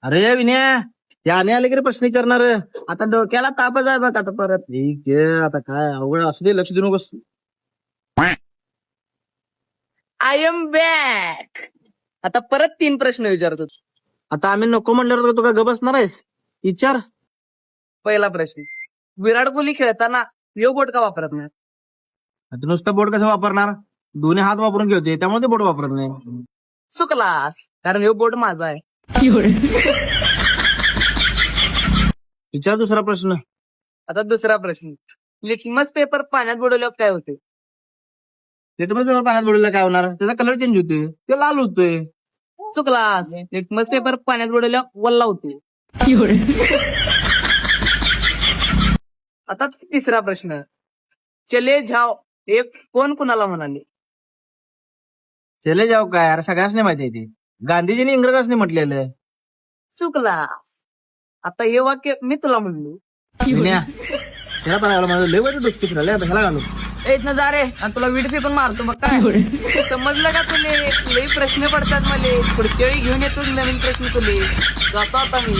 अरे विनया त्याने आले की रे प्रश्न विचारणार आता डोक्याला तापच आहे बघ आता परत ठीक आहे आता काय अवघड असू दे लक्ष देऊ नकोस आय एम बॅक. आता परत 3 प्रश्न विचारतो. आता आम्ही नको म्हणल्यावर तू काय गप बसणार आहेस विचार पहिला प्रश्न, विराट कोहली खेळताना यो बोट का वापरत नाही? आता नुसतं बोट कसं वापरणार दोन्ही हात वापरून घेते त्यामुळे ते बोट वापरत नाही चुकलास, कारण यो बोट माझा आहे. विचार दुसरा प्रश्न आता दुसरा प्रश्न, लिटमस पेपर पाण्यात बुडवल्यावर काय होते? त्याच्यामध्ये पाण्यात बुडवलं काय होणार त्याचा कलर चेंज होतोय ते लाल होतोय चुकलास, लिटमस पेपर पाण्यात बुडवल्यावर वल्ला होते. आता तिसरा प्रश्न, चले जाव एक कोण कुणाला म्हणाले? चले जाऊ काय अरे सगळ्यांनी माहिती आहे ते गांधीजींनी इंग्रजांनी म्हटलेलं चुकलास. आता हे वाक्य मी तुला म्हणलो. विनया, त्याला पण आवडलं, माझं लय वाईट डोसकी फिरले आता ह्याला घालू येत ना जा रे, आणि तुला वीट फेकून मारतो बघ काय. समजलं का तुले? लई प्रश्न पडतात मला, पुढच्या वेळी घेऊन येतो नवीन प्रश्न तुले. जातो आता मी.